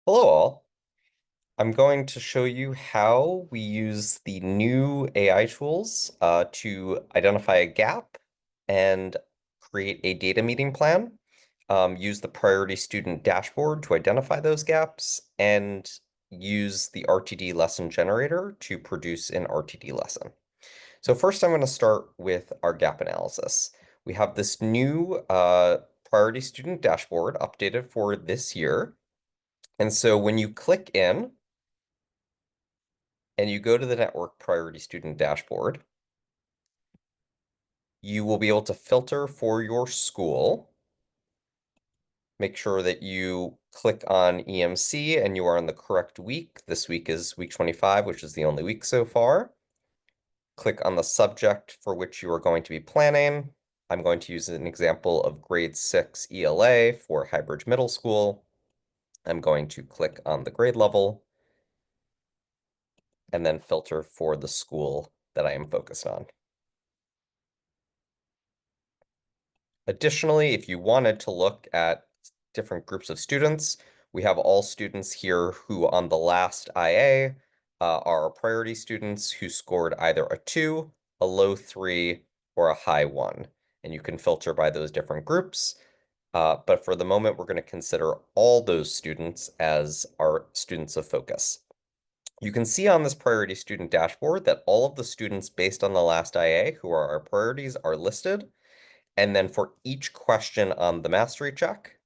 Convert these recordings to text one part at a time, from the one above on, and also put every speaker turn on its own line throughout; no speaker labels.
Hello all. I'm going to show you how we use the new AI tools to identify a gap and create a data meeting plan, use the priority student dashboard to identify those gaps, and use the RTD lesson generator to produce an RTD lesson. So first I'm going to start with our gap analysis. We have this new priority student dashboard updated for this year. And so when you click in, and you go to the network priority student dashboard, you will be able to filter for your school. Make sure that you click on EMC and you are on the correct week. This week is week 25, which is the only week so far. Click on the subject for which you are going to be planning. I'm going to use an example of grade 6 ELA for Highbridge Middle School. I'm going to click on the grade level and then filter for the school that I am focused on. Additionally, if you wanted to look at different groups of students, we have all students here who on the last IA are priority students who scored either a 2, a low 3, or a high 1. And you can filter by those different groups. But for the moment, we're going to consider all those students as our students of focus. You can see on this priority student dashboard that all of the students based on the last IA who are our priorities are listed. And then for each question on the mastery check,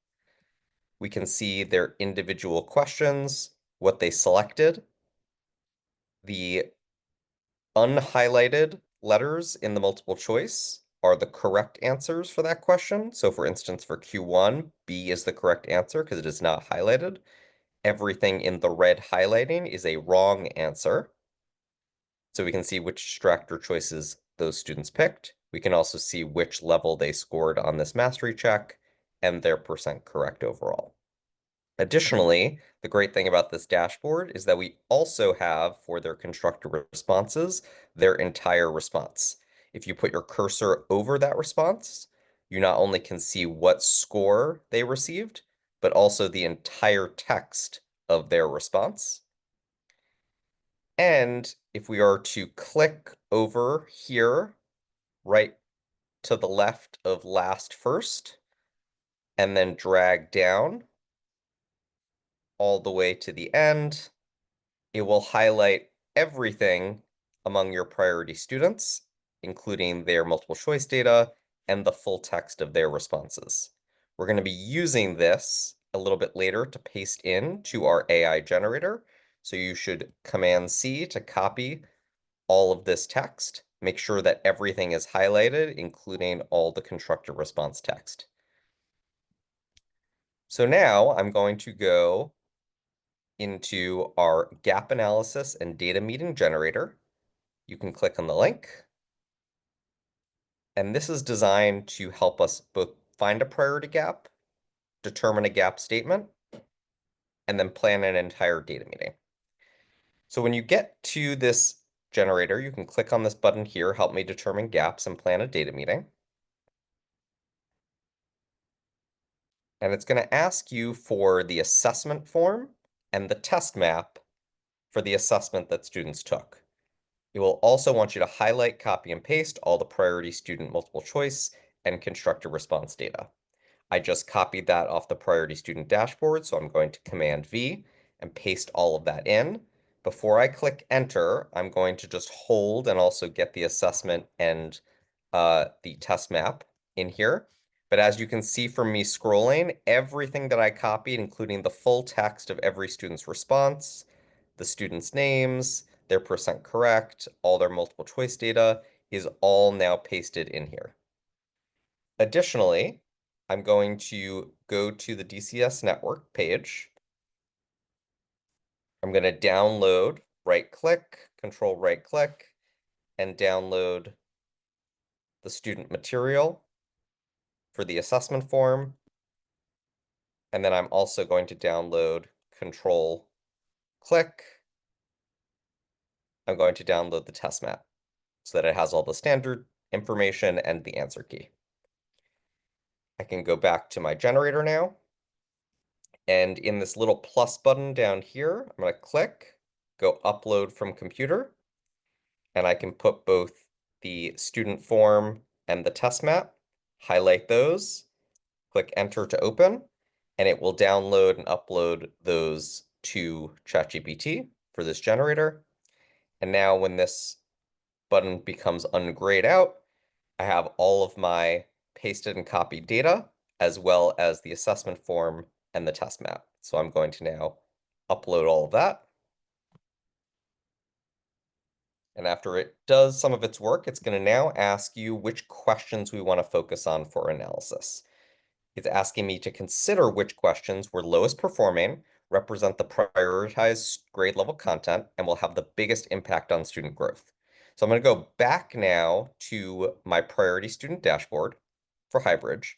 we can see their individual questions, what they selected, the unhighlighted letters in the multiple choice are the correct answers for that question. So for instance, for Q1, B is the correct answer because it is not highlighted. Everything in the red highlighting is a wrong answer. So we can see which distractor choices those students picked. We can also see which level they scored on this mastery check and their percent correct overall. Additionally, the great thing about this dashboard is that we also have for their constructor responses, their entire response. If you put your cursor over that response, you not only can see what score they received, but also the entire text of their response. And if we are to click over here, right to the left of last first, and then drag down all the way to the end, it will highlight everything among your priority students, including their multiple choice data and the full text of their responses. We're going to be using this a little bit later to paste in to our AI generator. So you should Command C to copy all of this text. Make sure that everything is highlighted, including all the constructor response text. So now I'm going to go into our gap analysis and data meeting generator. You can click on the link. And this is designed to help us both find a priority gap, determine a gap statement, and then plan an entire data meeting. So when you get to this generator, you can click on this button here, help me determine gaps and plan a data meeting. And it's going to ask you for the assessment form and the test map for the assessment that students took. It will also want you to highlight, copy, and paste all the priority student multiple choice and constructor response data. I just copied that off the priority student dashboard, so I'm going to Command V and paste all of that in. Before I click enter, I'm going to just hold and also get the assessment and the test map in here. But as you can see from me scrolling, everything that I copied, including the full text of every student's response, the students' names, their percent correct, all their multiple choice data, is all now pasted in here. Additionally, I'm going to go to the DCS network page. I'm going to download, right click, control right click, and download the student material for the assessment form. And then I'm also going to download, control click. I'm going to download the test map so that it has all the standard information and the answer key. I can go back to my generator now And in this little plus button down here, I'm going to click, go upload from computer, and I can put both the student form and the test map, highlight those, click enter to open, and it will download and upload those to ChatGPT for this generator. And now when this button becomes ungrayed out, I have all of my pasted and copied data, as well as the assessment form and the test map. So I'm going to now upload all of that. And after it does some of its work, it's going to now ask you which questions we want to focus on for analysis. It's asking me to consider which questions were lowest performing, represent the prioritized grade level content, and will have the biggest impact on student growth. So I'm going to go back now to my priority student dashboard for Highbridge,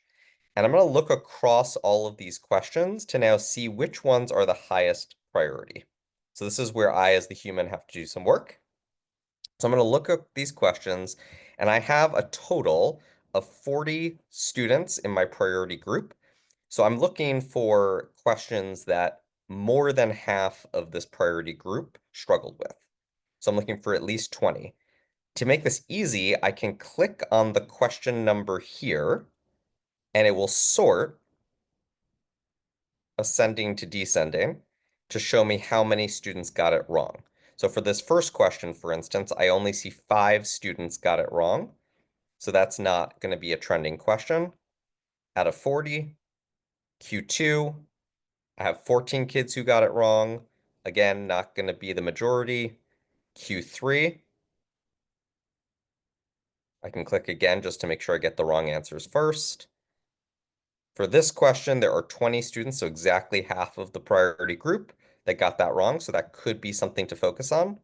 and I'm going to look across all of these questions to now see which ones are the highest priority. So this is where I, as the human, have to do some work. So I'm going to look at these questions, and I have a total of 40 students in my priority group. So I'm looking for questions that more than half of this priority group struggled with. So I'm looking for at least 20. To make this easy, I can click on the question number here, and it will sort ascending to descending to show me how many students got it wrong. So for this first question, for instance, I only see 5 students got it wrong. So that's not going to be a trending question. Out of 40, Q2, I have 14 kids who got it wrong. Again, not going to be the majority. Q3, I can click again just to make sure I get the wrong answers first. For this question, there are 20 students, so exactly half of the priority group that got that wrong, so that could be something to focus on.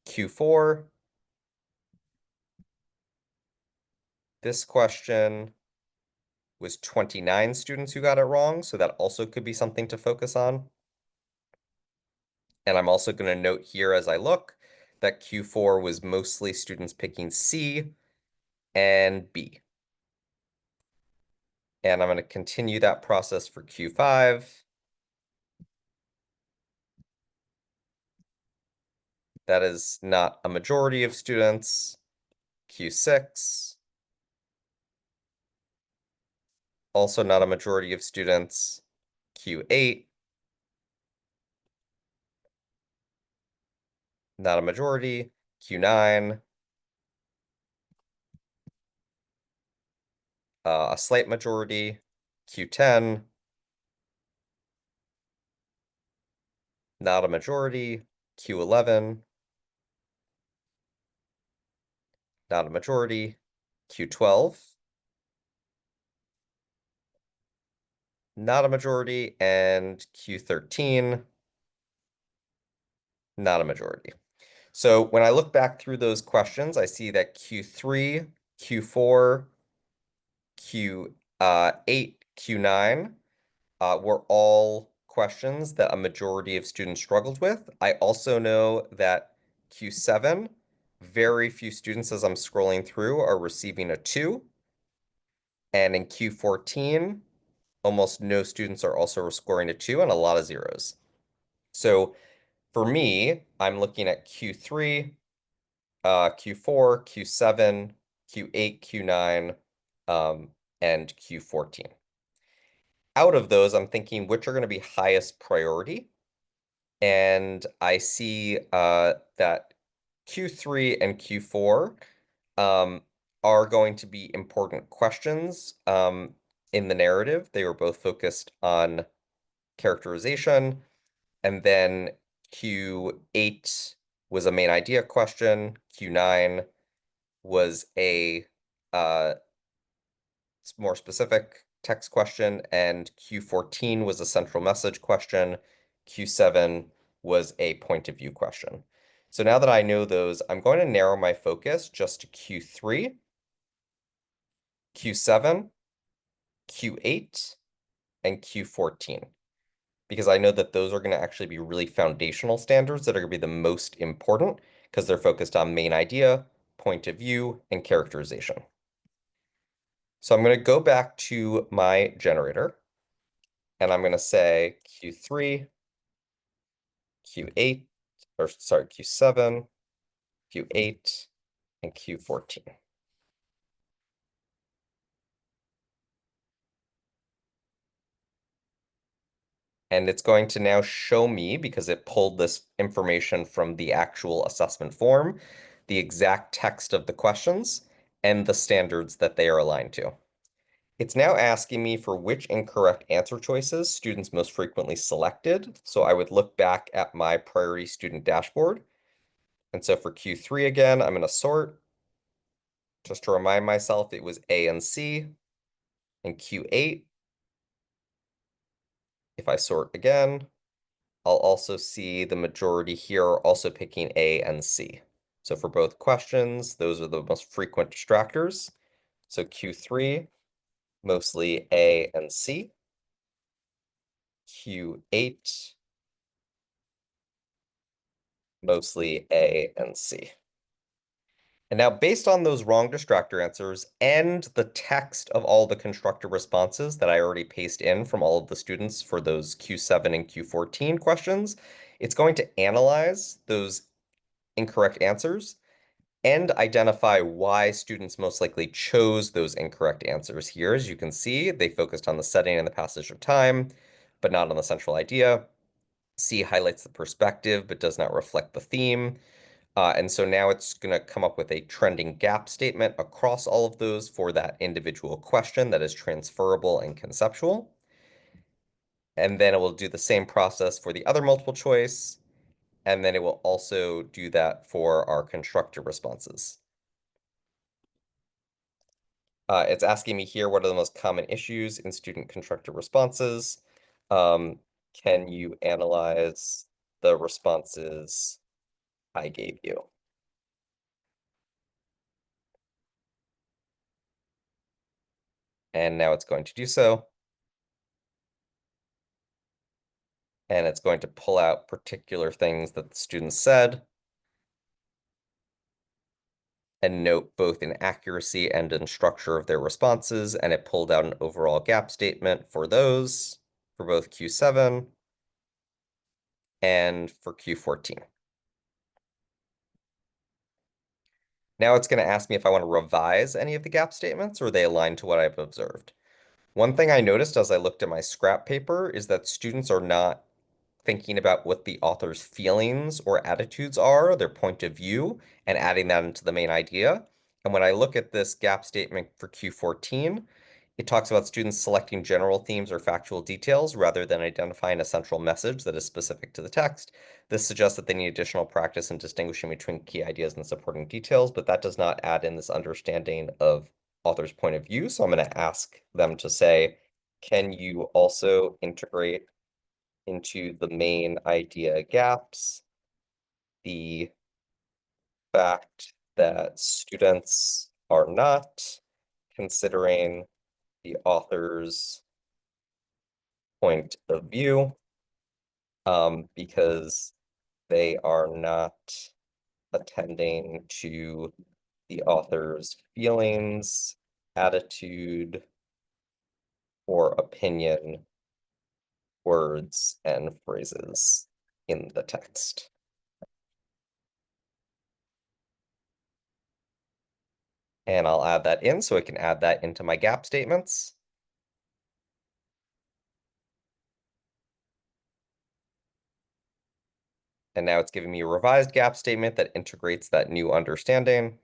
Q4, this question was 29 students who got it wrong, so that also could be something to focus on. And I'm also going to note here as I look that Q4 was mostly students picking C and B. And I'm going to continue that process for Q5. That is not a majority of students. Q6, also not a majority of students. Q8, not a majority. Q9, a slight majority. Q10, not a majority. Q11, not a majority. Q12, not a majority. And Q13, not a majority. So when I look back through those questions, I see that Q3, Q4, Q8, Q9 were all questions that a majority of students struggled with. I also know that Q7, very few students as I'm scrolling through are receiving a 2. And in Q14, almost no students are also scoring a 2 and a lot of zeros. So for me, I'm looking at Q3, Q4, Q7, Q8, Q9, and Q14. Out of those, I'm thinking which are going to be highest priority. And I see that Q3 and Q4 are going to be important questions in the narrative. They were both focused on characterization. And then Q8 was a main idea question. Q9 was a more specific text question, and Q14 was a central message question. Q7 was a point of view question. So now that I know those, I'm going to narrow my focus just to Q3, Q7, Q8, and Q14, because I know that those are going to actually be really foundational standards that are going to be the most important because they're focused on main idea, point of view, and characterization. So I'm going to go back to my generator, And I'm going to say Q3, Q8, or sorry, Q7, Q8, and Q14. And it's going to now show me, because it pulled this information from the actual assessment form, the exact text of the questions and the standards that they are aligned to. It's now asking me for which incorrect answer choices students most frequently selected. So I would look back at my priority student dashboard. And so for Q3 again, I'm going to sort. Just to remind myself, it was A and C. And Q8, if I sort again, I'll also see the majority here also picking A and C. So for both questions, those are the most frequent distractors. So Q3, mostly A and C. Q8, mostly A and C. And now based on those wrong distractor answers and the text of all the constructor responses that I already pasted in from all of the students for those Q7 and Q14 questions, it's going to analyze those incorrect answers and identify why students most likely chose those incorrect answers here. As you can see, they focused on the setting and the passage of time, but not on the central idea. C highlights the perspective, but does not reflect the theme. And so now it's going to come up with a trending gap statement across all of those for that individual question that is transferable and conceptual. And then it will do the same process for the other multiple choice. And then it will also do that for our constructor responses. It's asking me here what are the most common issues in student constructor responses. Can you analyze the responses I gave you? And now it's going to do so. And it's going to pull out particular things that the students said and note both in accuracy and in structure of their responses. And it pulled out an overall gap statement for those for both Q7 and for Q14. Now it's going to ask me if I want to revise any of the gap statements or are they aligned to what I've observed. One thing I noticed as I looked at my scrap paper is that students are not thinking about what the author's feelings or attitudes are, their point of view, and adding that into the main idea. And when I look at this gap statement for Q14, it talks about students selecting general themes or factual details rather than identifying a central message that is specific to the text. This suggests that they need additional practice in distinguishing between key ideas and supporting details, but that does not add in this understanding of author's point of view. So I'm going to ask them to say, can you also integrate into the main idea gaps the fact that students are not considering the author's point of view because they are not attending to the author's feelings, attitude, or opinion, words, and phrases in the text. And I'll add that in so I can add that into my gap statements. And now it's giving me a revised gap statement that integrates that new understanding.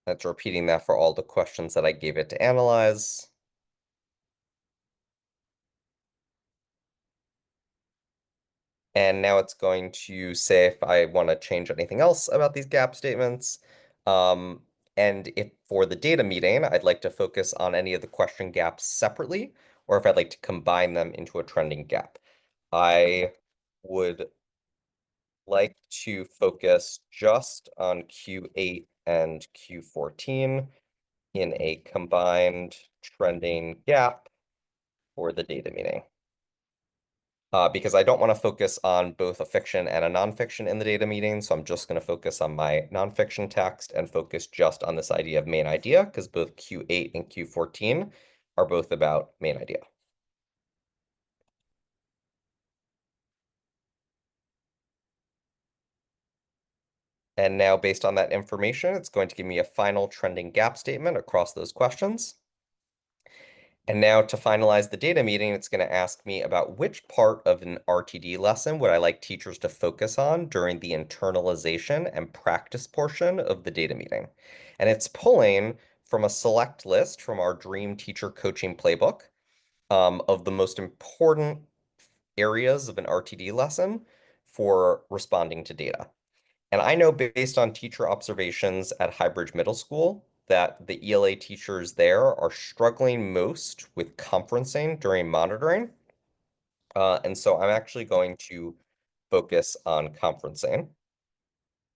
That's repeating that for all the questions that I gave it to analyze. And now it's going to say if I want to change anything else about these gap statements. And if for the data meeting, I'd like to focus on any of the question gaps separately, or if I'd like to combine them into a trending gap. I would like to focus just on Q8 and Q14 in a combined trending gap for the data meeting. because I don't want to focus on both a fiction and a nonfiction in the data meeting. So I'm just going to focus on my nonfiction text and focus just on this idea of main idea, because both Q8 and Q14 are both about main idea. And now, based on that information, it's going to give me a final trending gap statement across those questions. And now to finalize the data meeting, it's going to ask me about which part of an RTD lesson would I like teachers to focus on during the internalization and practice portion of the data meeting. And it's pulling from a select list from our Dream Teacher Coaching Playbook of the most important areas of an RTD lesson for responding to data. And I know based on teacher observations at Highbridge Middle School that the ELA teachers there are struggling most with conferencing during monitoring. And so I'm actually going to focus on conferencing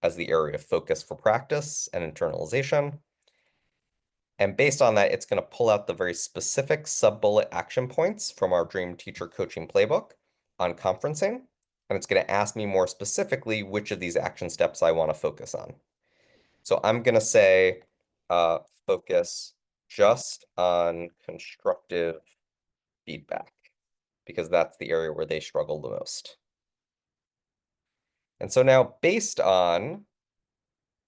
as the area of focus for practice and internalization. And based on that, it's going to pull out the very specific sub-bullet action points from our Dream Teacher Coaching Playbook on conferencing. And it's going to ask me more specifically which of these action steps I want to focus on. So I'm going to say focus just on constructive feedback because that's the area where they struggle the most. And so now based on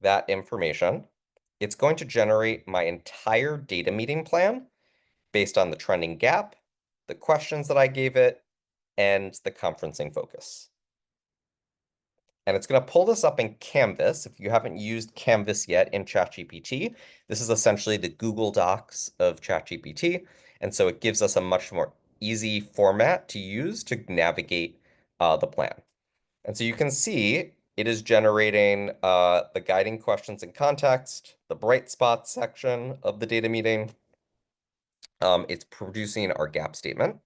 that information, it's going to generate my entire data meeting plan based on the trending gap, the questions that I gave it, and the conferencing focus. And it's going to pull this up in Canvas. If you haven't used Canvas yet in ChatGPT, this is essentially the Google Docs of ChatGPT. And so it gives us a much more easy format to use to navigate the plan. And so you can see it is generating the guiding questions and context, the bright spots section of the data meeting. It's producing our gap statement.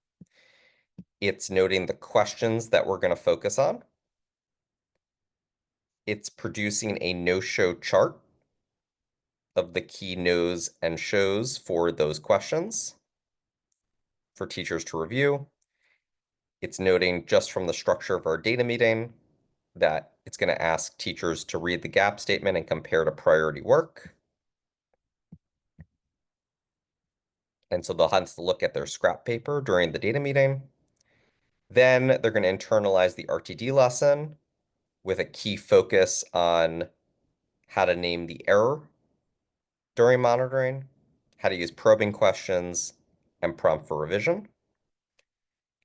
It's noting the questions that we're going to focus on. It's producing a no-show chart of the key knows and shows for those questions for teachers to review. It's noting just from the structure of our data meeting that it's going to ask teachers to read the gap statement and compare to priority work. And so they'll have to look at their scrap paper during the data meeting. Then they're going to internalize the RTD lesson with a key focus on how to name the error during monitoring, how to use probing questions, and prompt for revision.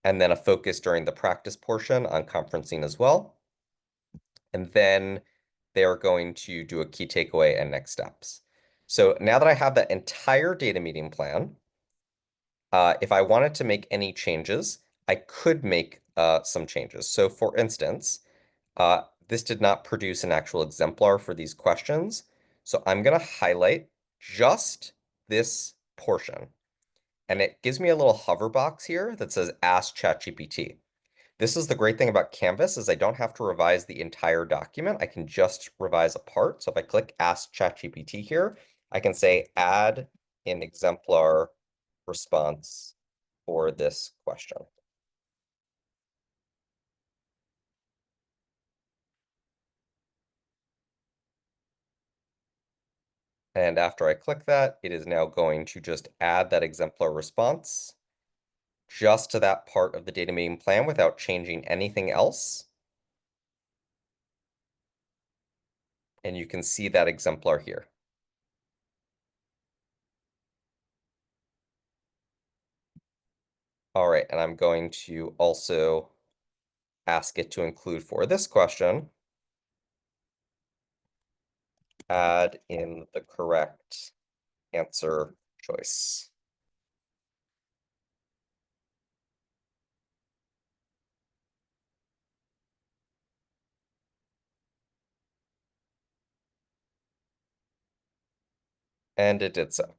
And then a focus during the practice portion on conferencing as well. And then they are going to do a key takeaway and next steps. So now that I have that entire data meeting plan, if I wanted to make any changes, I could make some changes. So for instance, this did not produce an actual exemplar for these questions. So I'm going to highlight just this portion. And it gives me a little hover box here that says Ask ChatGPT. This is the great thing about Canvas is I don't have to revise the entire document. I can just revise a part. So if I click Ask ChatGPT here, I can say add an exemplar response for this question. And after I click that, it is now going to just add that exemplar response just to that part of the data meeting plan without changing anything else. And you can see that exemplar here. All right, and I'm going to also ask it to include for this question, add in the correct answer choice. And it did so.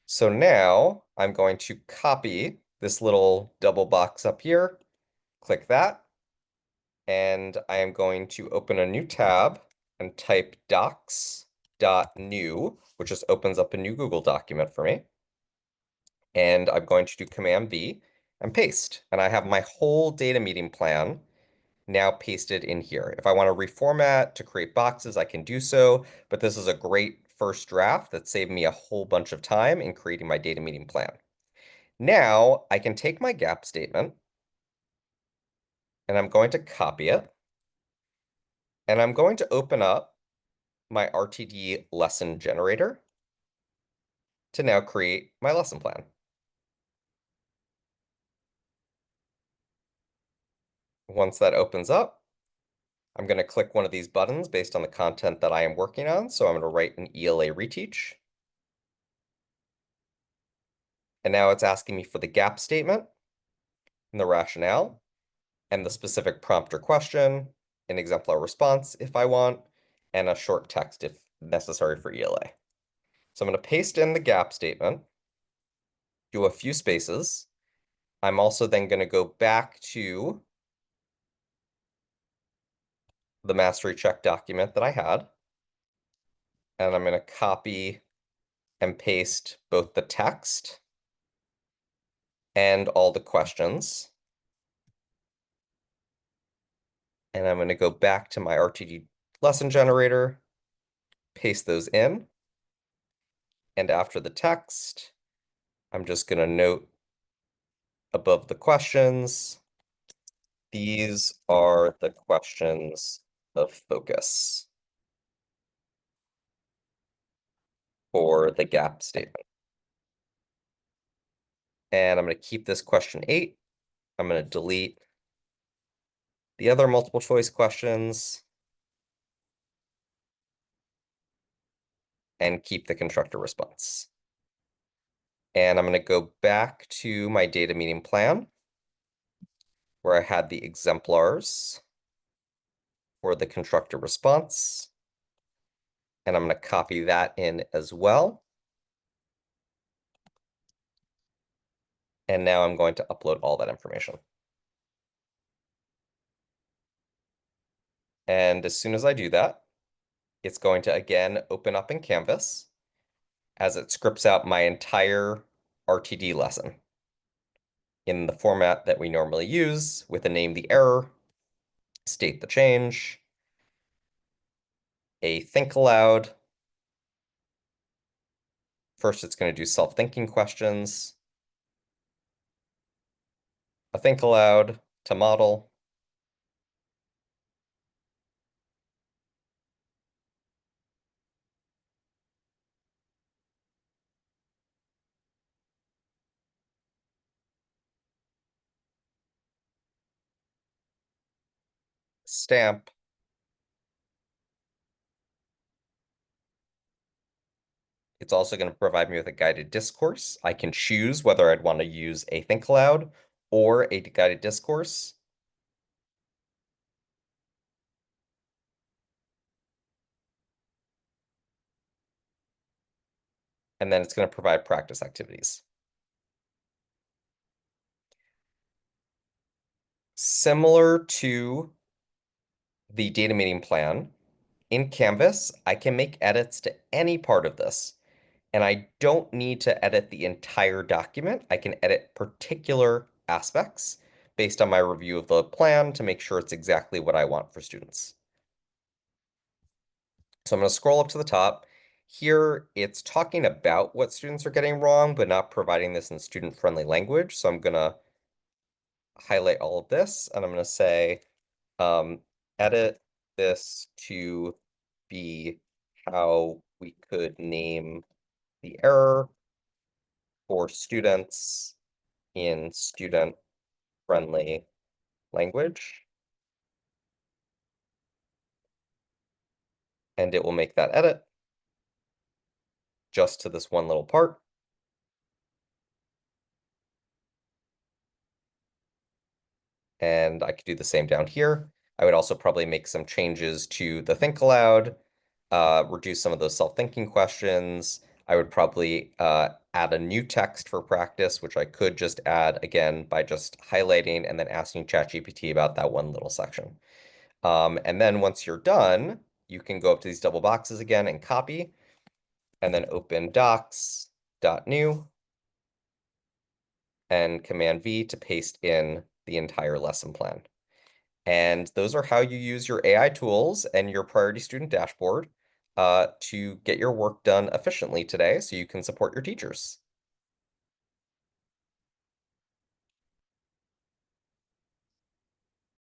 So now I'm going to copy this little double box up here, click that, and I am going to open a new tab and type docs.new, which just opens up a new Google document for me. And I'm going to do Command V, and paste. And I have my whole data meeting plan now pasted in here. If I want to reformat to create boxes, I can do so, but this is a great first draft that saved me a whole bunch of time in creating my data meeting plan. Now I can take my gap statement and I'm going to copy it, and I'm going to open up my RTD lesson generator to now create my lesson plan. Once that opens up, I'm going to click one of these buttons based on the content that I am working on. So I'm going to write an ELA reteach. And now it's asking me for the gap statement and the rationale and the specific prompt or question, an exemplar response if I want, and a short text if necessary for ELA. So I'm going to paste in the gap statement, do a few spaces. I'm also then going to go back to the mastery check document that I had, and I'm going to copy and paste both the text and all the questions. And I'm going to go back to my RTD lesson generator, paste those in. And after the text, I'm just going to note above the questions, these are the questions of focus for the gap statement. And I'm going to keep this question 8. I'm going to delete the other multiple choice questions and keep the constructor response. And I'm going to go back to my data meeting plan where I had the exemplars for the constructor response. And I'm going to copy that in as well. And now I'm going to upload all that information. And as soon as I do that, it's going to again open up in Canvas as it scripts out my entire RTD lesson in the format that we normally use with a name the error, state the change, a think aloud. First, it's going to do self-thinking questions, a think aloud to model, stamp, it's also going to provide me with a guided discourse. I can choose whether I'd want to use a think aloud or a guided discourse. And then it's going to provide practice activities. Similar to the data meeting plan, in Canvas, I can make edits to any part of this. And I don't need to edit the entire document. I can edit particular aspects based on my review of the plan to make sure it's exactly what I want for students. So I'm going to scroll up to the top. Here, it's talking about what students are getting wrong, but not providing this in student-friendly language. So I'm going to highlight all of this, and I'm going to say, edit this to be how we could name the error for students in student-friendly language. And it will make that edit just to this one little part. And I could do the same down here. I would also probably make some changes to the think aloud, reduce some of those self-thinking questions. I would probably add a new text for practice, which I could just add again by just highlighting and then asking ChatGPT about that one little section. And then once you're done, you can go up to these double boxes again and copy, and then open docs.new. and Command V to paste in the entire lesson plan. And those are how you use your AI tools and your priority student dashboard to get your work done efficiently today so you can support your teachers.